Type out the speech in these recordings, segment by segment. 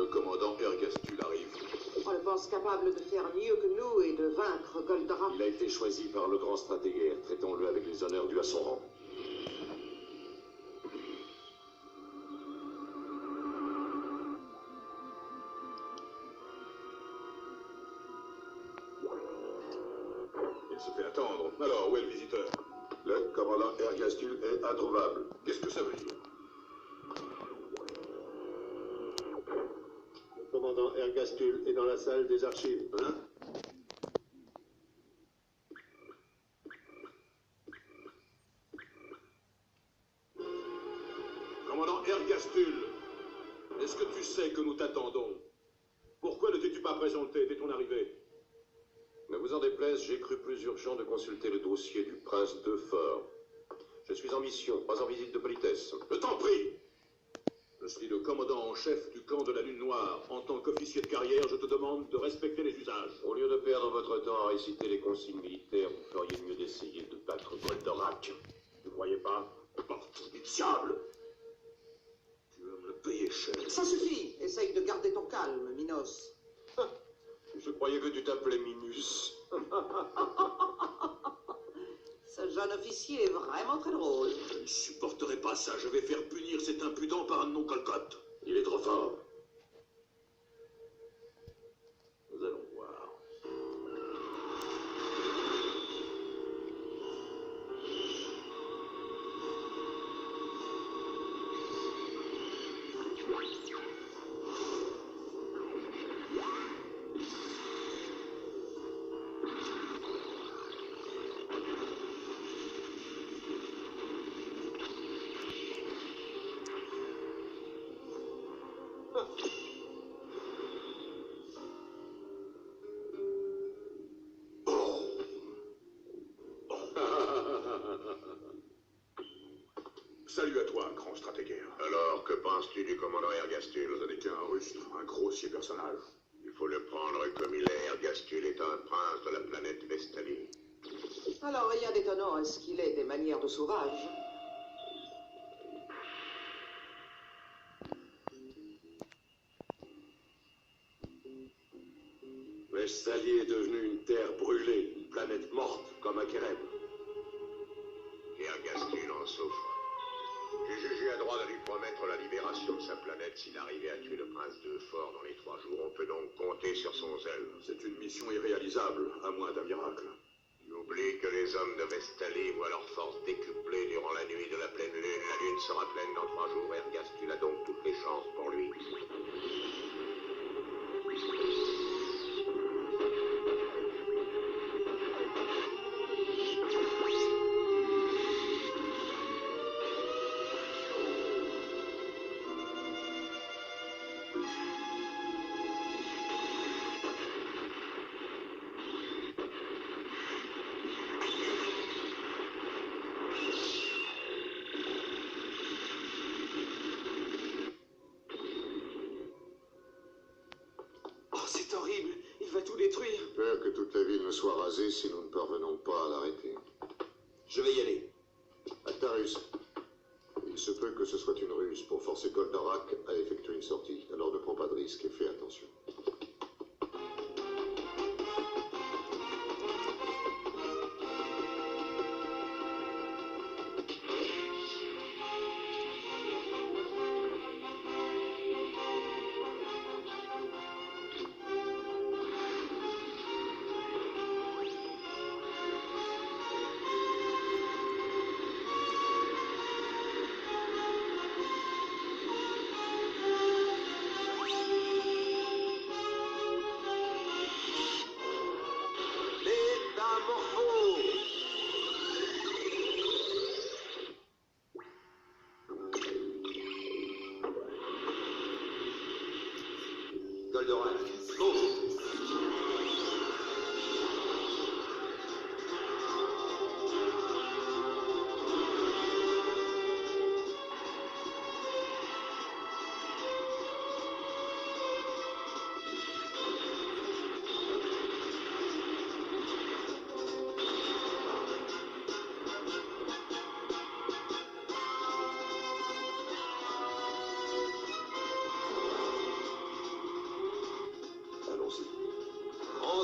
commandant Ergastul arrive. On le pense capable de faire mieux que nous et de vaincre Goldorak. Il a été choisi par le grand stratégaire. Traitons-le avec les honneurs dus à son rang. Il se fait attendre. Alors, où est le visiteur? Le commandant Ergastul est introuvable. Qu'est-ce que ça veut dire? Le commandant Ergastul est dans la salle des archives. Hein? Commandant Ergastul, est-ce que tu sais que nous t'attendons? Pourquoi ne t'es-tu pas présenté dès ton arrivée? Ne vous en déplaise, j'ai cru plus urgent de consulter le dossier du prince de Fort. Je suis en mission, pas en visite de politesse. Je t'en prie! Je suis le commandant en chef du camp de la Lune Noire. En tant qu'officier de carrière, je te demande de respecter les usages. Au lieu de perdre votre temps à réciter les consignes militaires, vous feriez mieux d'essayer de battre Goldorak. Tu ne croyais pas? Porte du diable! Tu vas me le payer cher. Ça suffit. Essaye de garder ton calme, Minos. Je croyais que tu t'appelais Minus. Ce jeune officier est vraiment très drôle. Je ne supporterai pas ça. Je vais faire punir cet impudent par un non-colcotte. Il est trop fort. Nous allons voir. Salut à toi, grand stratégaire. Alors, que penses-tu du commandant Ergastul? Ce n'est qu'un rustre, un grossier personnage. Il faut le prendre comme il est. Ergastul est un prince de la planète Vestalie. Alors, rien d'étonnant à ce qu'il ait des manières de sauvage. Vestalie est devenue une terre brûlée, une planète morte, comme Akerem. Ergastul en souffre. J'ai jugé à droit de lui promettre la libération de sa planète s'il arrivait à tuer le prince de Fort dans les 3 jours. On peut donc compter sur son zèle. C'est une mission irréalisable, à moins d'un miracle. Tu oublies que les hommes de Vestalie voient leur force décuplée durant la nuit de la pleine lune. La lune sera pleine dans 3 jours. Ergastul a donc toutes les chances pour lui. C'est horrible. Il va tout détruire. Peur que toute la ville ne soit rasée si nous ne parvenons pas à l'arrêter. Je vais y aller. Actarus, il se peut que ce soit une ruse pour forcer Goldorak à effectuer une sortie. Alors ne prends pas de risque et fais attention. Goldorak, go!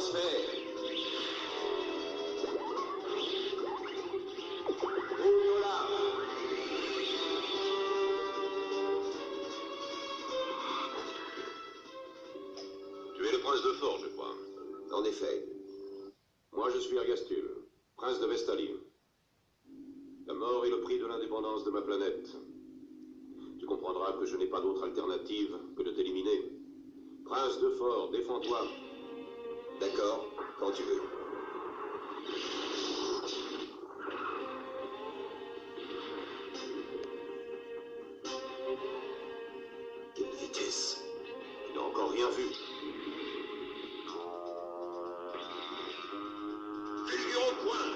transfert. $1. Tu es le prince de Fort, je crois. En effet. Moi, je suis Ergastul, prince de Vestalie. La mort est le prix de l'indépendance de ma planète. Tu comprendras que je n'ai pas d'autre alternative que de t'éliminer. Prince de Fort, défends-toi. D'accord, quand tu veux. Quelle vitesse! Tu n'as encore rien vu. Figure au point.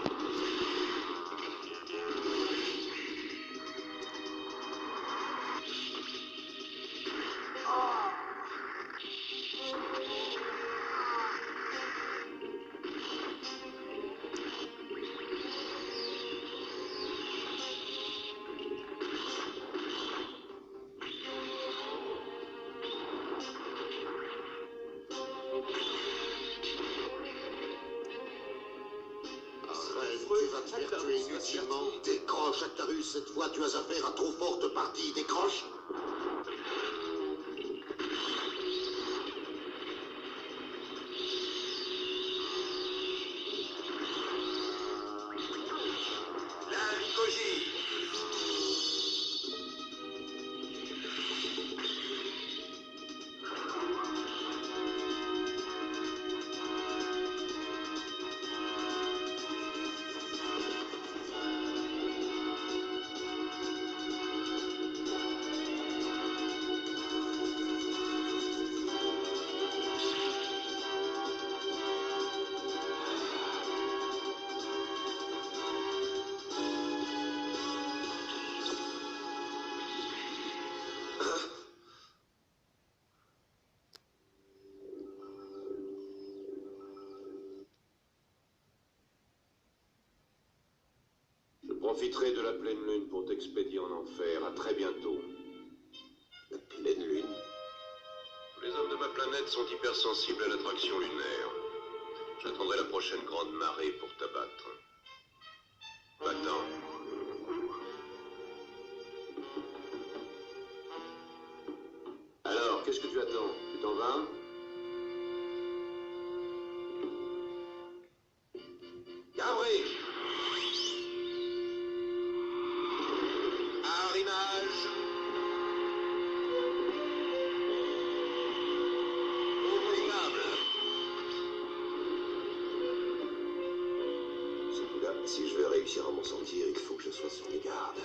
Tu vas te faire tuer inutilement. Décroche, Actarus, cette fois tu as affaire à trop forte partie. Décroche. La Lycogie. Je profiterai de la pleine lune pour t'expédier en enfer. À très bientôt. La pleine lune. Les hommes de ma planète sont hypersensibles à l'attraction lunaire. J'attendrai la prochaine grande marée pour t'abattre. Va-t'en. Alors, qu'est-ce que tu attends? Tu t'en vas? Cabré! Arrimage! Ouvre-câble! Ce coup-là, si je veux réussir à m'en sortir, il faut que je sois sur les gardes.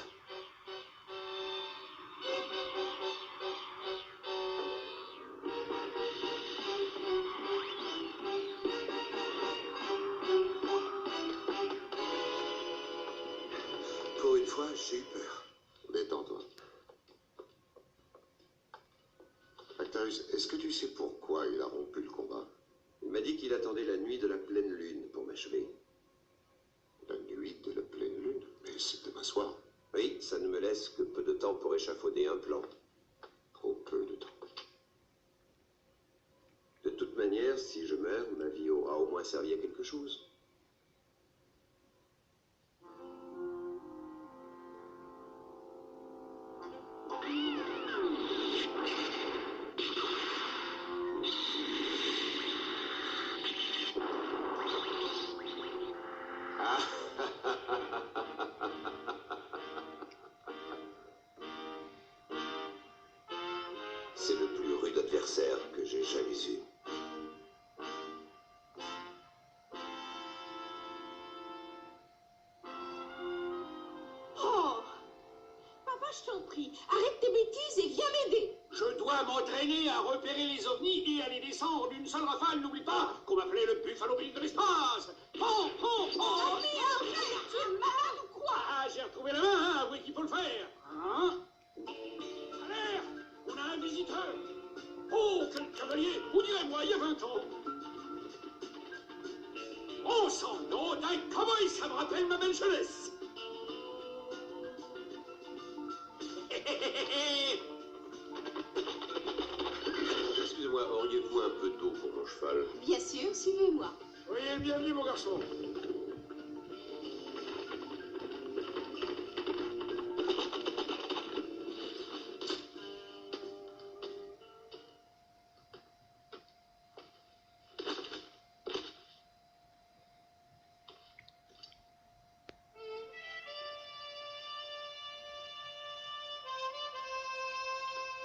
Pour une fois, j'ai eu peur. Détends-toi. Actarus, est-ce que tu sais pourquoi il a rompu le combat? Il m'a dit qu'il attendait la nuit de la pleine lune pour m'achever. La nuit de la pleine lune? Mais c'est demain soir. Oui, ça ne me laisse que peu de temps pour échafauder un plan. Trop peu de temps. De toute manière, si je meurs, ma vie aura au moins servi à quelque chose. C'est le plus rude adversaire que j'ai jamais eu. Oh! Papa, je t'en prie, arrête tes bêtises et viens m'aider. Je dois m'entraîner à repérer les ovnis et à les descendre d'une seule rafale. N'oublie pas qu'on m'appelait le Buffalo Bill de l'espace. Oh, oh, oh! Mais arrête, tu es malade ou quoi? Ah, j'ai retrouvé la main, hein, avouez qu'il faut le faire. Hein? Alerte! On a un visiteur. Oh, quel cavalier! Vous direz-moi, il y a 20 ans. Oh, sans nom d'un cowboy, ça me rappelle ma belle jeunesse. Excusez-moi, auriez seriez-vous un peu tôt pour mon cheval? Bien sûr, suivez-moi. Soyez le bienvenu, mon garçon.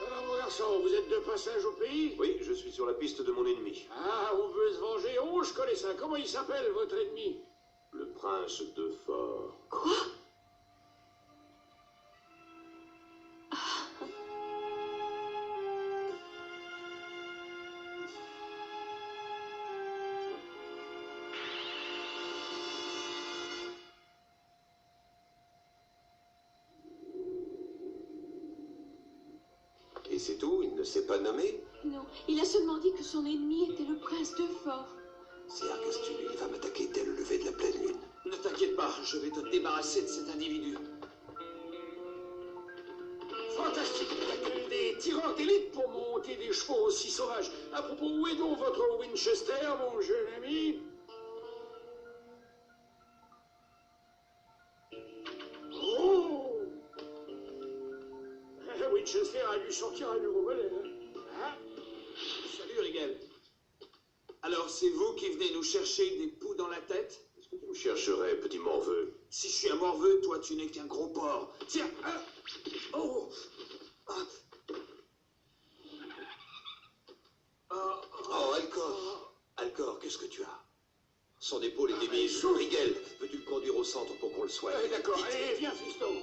Alors, mon garçon, vous êtes de passage au pays? Oui, je suis sur la piste de mon ennemi. Ah, on veut se venger. Oh, je connais ça. Comment il s'appelle, votre ennemi? Le prince de Fort. Quoi? Et c'est tout? Il ne s'est pas nommé? Non, il a seulement dit que son ennemi était le prince de Fort. C'est Argastul, il va m'attaquer dès le lever de la pleine lune. Ne t'inquiète pas, je vais te débarrasser de cet individu. Fantastique. Il y a que des tireurs d'élite pour monter des chevaux aussi sauvages. À propos, où est donc votre Winchester, mon jeune ami? Oh! Winchester a dû sortir un nouveau modèle. Hein? Salut, Rigel. Alors, c'est vous qui venez nous chercher des poux dans la tête? Est-ce que tu me chercherais, petit morveux? Si je suis un morveux, toi, tu n'es qu'un gros porc. Tiens, hein. Oh. Ah. Ah. Oh, Alcor! Alcor, qu'est-ce que tu as? Son épaule est démise. Rigel, peux-tu le conduire au centre pour qu'on le soigne? D'accord, allez, viens, fiston.